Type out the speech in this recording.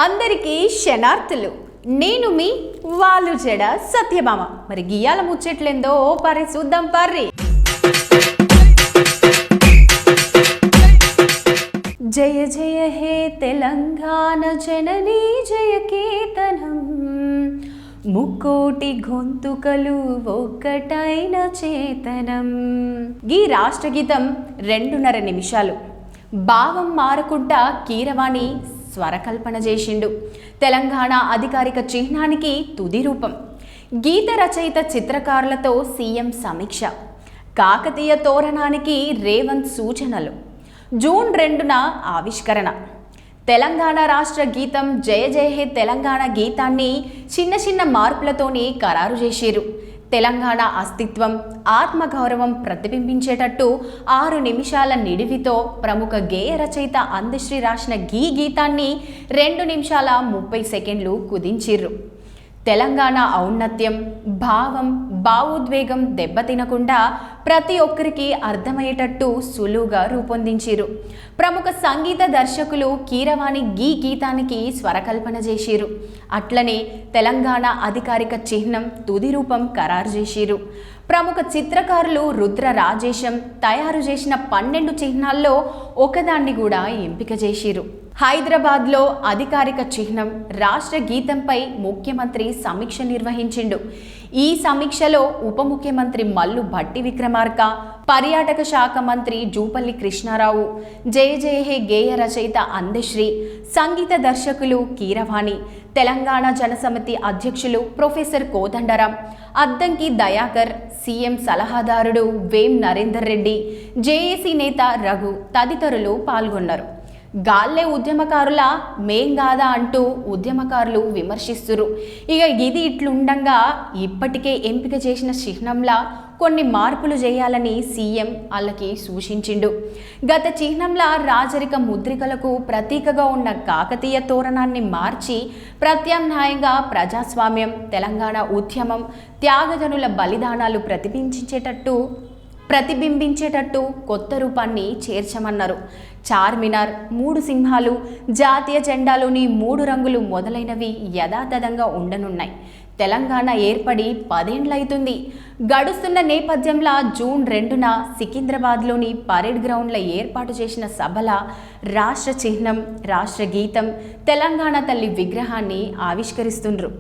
అందరికీ శనార్థులు. నేను మీ వాళ్ళు జడ సత్యభామ. మరి గియాల ముచ్చట్లేందో పరి చూద్దాం పర్రి. జయ జయ హే తెలంగాణ జననీ జయ కేతనం, ముక్కోటి గొంతుకలు ఒక్కటైన చేతనం. ఈ రాష్ట్ర గీతం 2.5 నిమిషాలు. భావం మారకుండా కీరవాణి స్వరకల్పన చేసిండు. తెలంగాణ అధికారిక చిహ్నానికి తుది రూపం. గీత రచయిత చిత్రకారులతో సీఎం సమీక్ష. కాకతీయ తోరణానికి రేవంత్ సూచనలు. జూన్ 2న ఆవిష్కరణ. తెలంగాణ రాష్ట్ర గీతం జయ జయ హే తెలంగాణ గీతాన్ని చిన్న చిన్న మార్పులతోనే ఖరారు చేసిరు. తెలంగాణ అస్తిత్వం, ఆత్మగౌరవం ప్రతిబింబించేటట్టు 6 నిమిషాల నిడివితో ప్రముఖ గేయ రచయిత అందశ్రీ రాసిన గీతాన్ని 2 నిమిషాల 30 సెకండ్లు కుదించిర్రు. తెలంగాణ ఔన్నత్యం, భావం, భావోద్వేగం దెబ్బతినకుండా ప్రతి ఒక్కరికి అర్థమయ్యేటట్టు సులువుగా రూపొందించిరు. ప్రముఖ సంగీత దర్శకులు కీరవాణి గీతానికి స్వరకల్పన చేసిరు. అట్లనే తెలంగాణ అధికారిక చిహ్నం తుది రూపం ఖరారు చేసిరు. ప్రముఖ చిత్రకారులు రుద్ర రాజేశం తయారు చేసిన 12 చిహ్నాల్లో ఒకదాన్ని కూడా ఎంపిక చేసిరు. హైదరాబాద్లో అధికారిక చిహ్నం రాష్ట్ర గీతంపై ముఖ్యమంత్రి సమీక్ష నిర్వహించిండు. ఈ సమీక్షలో ఉప ముఖ్యమంత్రి మల్లు భట్టి విక్రమార్క, పర్యాటక శాఖ మంత్రి జూపల్లి కృష్ణారావు, జయ జయ హే గేయ రచయిత అందశ్రీ, సంగీత దర్శకులు కీరవాణి, తెలంగాణ జనసమితి అధ్యక్షులు ప్రొఫెసర్ కోదండరాం, అద్దంకి దయాకర్, సీఎం సలహాదారుడు వేం నరేందర్ రెడ్డి, జేఏసీ నేత రఘు తదితరులు పాల్గొన్నారు. గాల్లే ఉద్యమకారుల మేం కాదా అంటూ ఉద్యమకారులు విమర్శిస్తురు. ఇక ఇది ఇట్లుండగా ఇప్పటికే ఎంపిక చేసిన చిహ్నంలా కొన్ని మార్పులు చేయాలని సీఎం వాళ్ళకి సూచించిండు. గత చిహ్నంలా రాజరిక ముద్రికలకు ప్రతీకగా ఉన్న కాకతీయ తోరణాన్ని మార్చి ప్రత్యామ్నాయంగా ప్రజాస్వామ్యం, తెలంగాణ ఉద్యమం, త్యాగజనుల బలిదానాలు ప్రతిబింబించేటట్టు కొత్త రూపాన్ని చేర్చమన్నారు. చార్మినార్, 3 సింహాలు, జాతీయ జెండాలోని 3 రంగులు మొదలైనవి యథాతథంగా ఉండనున్నాయి. తెలంగాణ ఏర్పడి 10 ఏళ్లవుతుంది. గడుస్తున్న నేపథ్యంలో జూన్ 2న సికింద్రాబాద్లోని పరేడ్ గ్రౌండ్లో ఏర్పాటు చేసిన సభల రాష్ట్ర చిహ్నం, రాష్ట్ర గీతం, తెలంగాణ తల్లి విగ్రహాన్ని ఆవిష్కరిస్తుండ్రు.